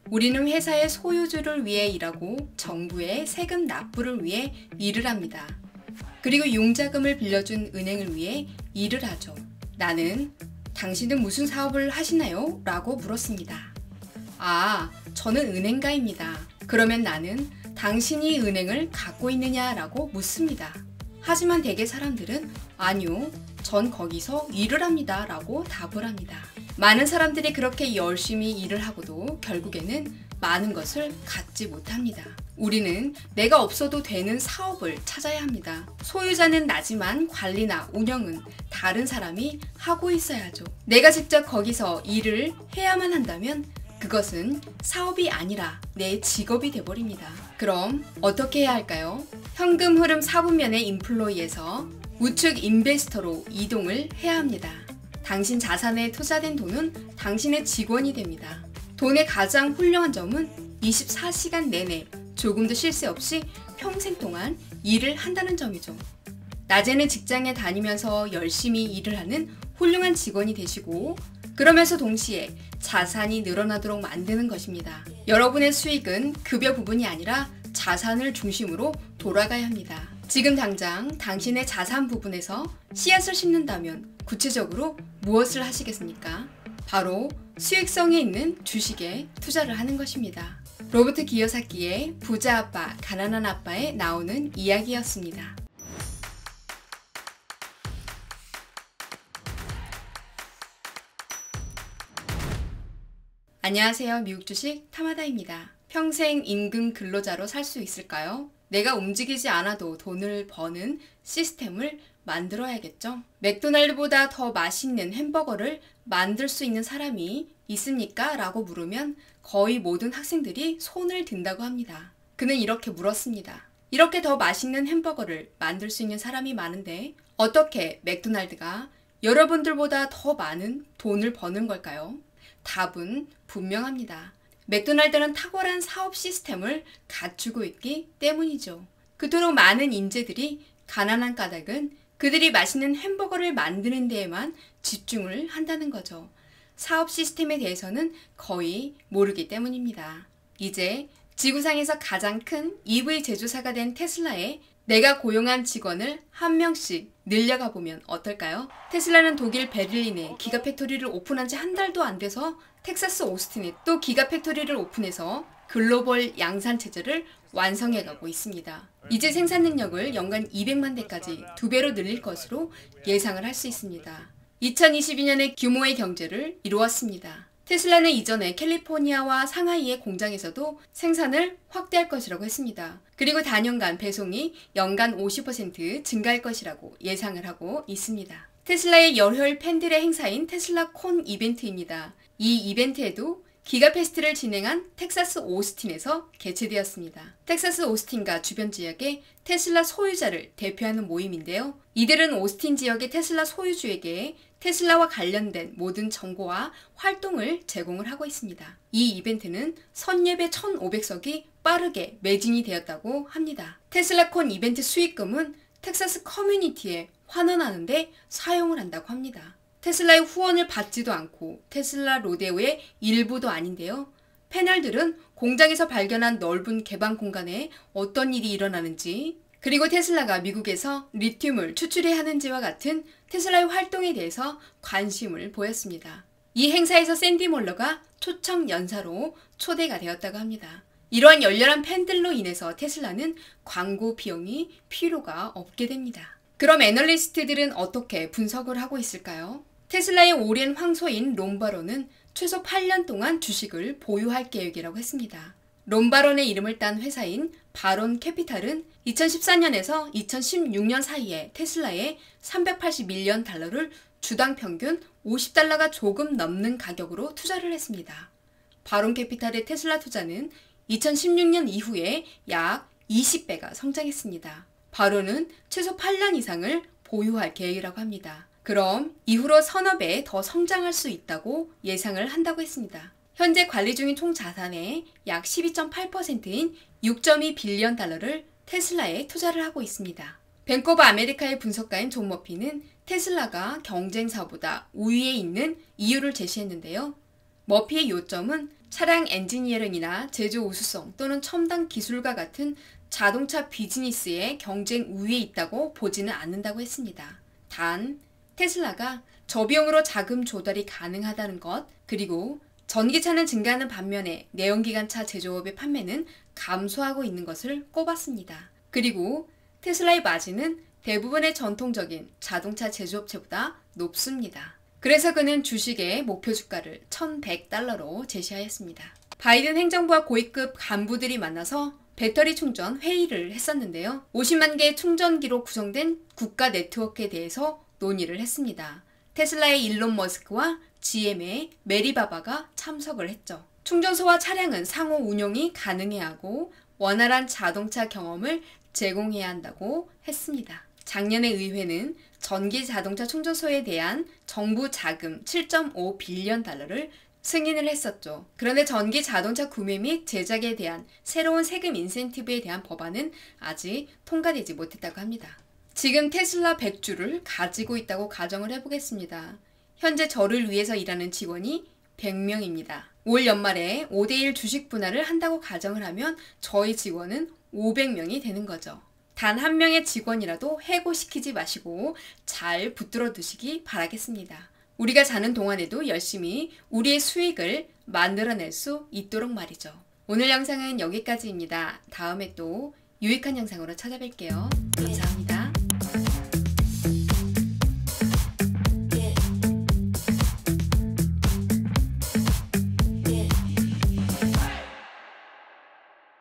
우리는 회사의 소유주를 위해 일하고 정부의 세금 납부를 위해 일을 합니다. 그리고 융자금을 빌려준 은행을 위해 일을 하죠. 나는 당신은 무슨 사업을 하시나요? 라고 물었습니다. 아, 저는 은행가입니다. 그러면 나는 당신이 은행을 갖고 있느냐? 라고 묻습니다. 하지만 대개 사람들은 아니요, 전 거기서 일을 합니다. 라고 답을 합니다. 많은 사람들이 그렇게 열심히 일을 하고도 결국에는 많은 것을 갖지 못합니다. 우리는 내가 없어도 되는 사업을 찾아야 합니다. 소유자는 나지만 관리나 운영은 다른 사람이 하고 있어야죠. 내가 직접 거기서 일을 해야만 한다면 그것은 사업이 아니라 내 직업이 돼버립니다. 그럼 어떻게 해야 할까요? 현금 흐름 4분면의 인플로이에서 우측 인베스터로 이동을 해야 합니다. 당신 자산에 투자된 돈은 당신의 직원이 됩니다. 돈의 가장 훌륭한 점은 24시간 내내 조금도 쉴 새 없이 평생 동안 일을 한다는 점이죠. 낮에는 직장에 다니면서 열심히 일을 하는 훌륭한 직원이 되시고 그러면서 동시에 자산이 늘어나도록 만드는 것입니다. 여러분의 수익은 급여 부분이 아니라 자산을 중심으로 돌아가야 합니다. 지금 당장 당신의 자산 부분에서 씨앗을 심는다면 구체적으로 무엇을 하시겠습니까? 바로 수익성이 있는 주식에 투자를 하는 것입니다. 로버트 기요사키의 부자 아빠, 가난한 아빠에 나오는 이야기였습니다. 안녕하세요. 미국 주식 타마다입니다. 평생 임금 근로자로 살 수 있을까요? 내가 움직이지 않아도 돈을 버는 시스템을 만들어야겠죠? 맥도날드보다 더 맛있는 햄버거를 만들 수 있는 사람이 있습니까? 라고 물으면 거의 모든 학생들이 손을 든다고 합니다. 그는 이렇게 물었습니다. 이렇게 더 맛있는 햄버거를 만들 수 있는 사람이 많은데 어떻게 맥도날드가 여러분들보다 더 많은 돈을 버는 걸까요? 답은 분명합니다. 맥도날드는 탁월한 사업 시스템을 갖추고 있기 때문이죠. 그토록 많은 인재들이 가난한 까닭은 그들이 맛있는 햄버거를 만드는 데에만 집중을 한다는 거죠. 사업 시스템에 대해서는 거의 모르기 때문입니다. 이제 지구상에서 가장 큰 EV 제조사가 된 테슬라에 내가 고용한 직원을 한 명씩 늘려가 보면 어떨까요? 테슬라는 독일 베를린에 기가팩토리를 오픈한 지 한 달도 안 돼서 텍사스 오스틴에 또 기가팩토리를 오픈해서 글로벌 양산 체제를 완성해가고 있습니다. 이제 생산 능력을 연간 200만 대까지 2배로 늘릴 것으로 예상을 할 수 있습니다. 2022년에 규모의 경제를 이루었습니다. 테슬라는 이전에 캘리포니아와 상하이의 공장에서도 생산을 확대할 것이라고 했습니다. 그리고 단연간 배송이 연간 50% 증가할 것이라고 예상을 하고 있습니다. 테슬라의 열혈 팬들의 행사인 테슬라 콘 이벤트입니다. 이 이벤트에도 기가페스트를 진행한 텍사스 오스틴에서 개최되었습니다. 텍사스 오스틴과 주변 지역의 테슬라 소유자를 대표하는 모임인데요. 이들은 오스틴 지역의 테슬라 소유주에게 테슬라와 관련된 모든 정보와 활동을 제공을 하고 있습니다. 이 이벤트는 선예배 1,500석이 빠르게 매진이 되었다고 합니다. 테슬라콘 이벤트 수익금은 텍사스 커뮤니티에 환원하는 데 사용을 한다고 합니다. 테슬라의 후원을 받지도 않고 테슬라 로데오의 일부도 아닌데요. 패널들은 공장에서 발견한 넓은 개방 공간에 어떤 일이 일어나는지 그리고 테슬라가 미국에서 리튬을 추출해야 하는지와 같은 테슬라의 활동에 대해서 관심을 보였습니다. 이 행사에서 샌디 몰러가 초청 연사로 초대가 되었다고 합니다. 이러한 열렬한 팬들로 인해서 테슬라는 광고 비용이 필요가 없게 됩니다. 그럼 애널리스트들은 어떻게 분석을 하고 있을까요? 테슬라의 오랜 황소인 롬바로는 최소 8년 동안 주식을 보유할 계획이라고 했습니다. 롬바론의 이름을 딴 회사인 바론 캐피탈은 2014년에서 2016년 사이에 테슬라에 381년 달러를 주당 평균 $50가 조금 넘는 가격으로 투자를 했습니다. 바론 캐피탈의 테슬라 투자는 2016년 이후에 약 20배가 성장했습니다. 바론은 최소 8년 이상을 보유할 계획이라고 합니다. 그럼 이후로 서너 배 더 성장할 수 있다고 예상을 한다고 했습니다. 현재 관리 중인 총 자산의 약 12.8%인 6.2 빌리언 달러를 테슬라에 투자를 하고 있습니다. 뱅크 오브 아메리카의 분석가인 존 머피는 테슬라가 경쟁사보다 우위에 있는 이유를 제시했는데요. 머피의 요점은 차량 엔지니어링이나 제조 우수성 또는 첨단 기술과 같은 자동차 비즈니스의 경쟁 우위에 있다고 보지는 않는다고 했습니다. 단, 테슬라가 저비용으로 자금 조달이 가능하다는 것, 그리고 전기차는 증가하는 반면에 내연기관차 제조업의 판매는 감소하고 있는 것을 꼽았습니다. 그리고 테슬라의 마진은 대부분의 전통적인 자동차 제조업체보다 높습니다. 그래서 그는 주식의 목표 주가를 $1,100로 제시하였습니다. 바이든 행정부와 고위급 간부들이 만나서 배터리 충전 회의를 했었는데요. 50만 개의 충전기로 구성된 국가 네트워크에 대해서 논의를 했습니다. 테슬라의 일론 머스크와 GM의 메리 바바가 참석을 했죠. 충전소와 차량은 상호 운용이 가능해야 하고 원활한 자동차 경험을 제공해야 한다고 했습니다. 작년에 의회는 전기 자동차 충전소에 대한 정부 자금 7.5 빌리언 달러를 승인을 했었죠. 그런데 전기 자동차 구매 및 제작에 대한 새로운 세금 인센티브에 대한 법안은 아직 통과되지 못했다고 합니다. 지금 테슬라 100주를 가지고 있다고 가정을 해보겠습니다. 현재 저를 위해서 일하는 직원이 100명입니다. 올 연말에 5대1 주식 분할을 한다고 가정을 하면 저희 직원은 500명이 되는 거죠. 단 한 명의 직원이라도 해고시키지 마시고 잘 붙들어 두시기 바라겠습니다. 우리가 사는 동안에도 열심히 우리의 수익을 만들어낼 수 있도록 말이죠. 오늘 영상은 여기까지입니다. 다음에 또 유익한 영상으로 찾아뵐게요. 감사합니다.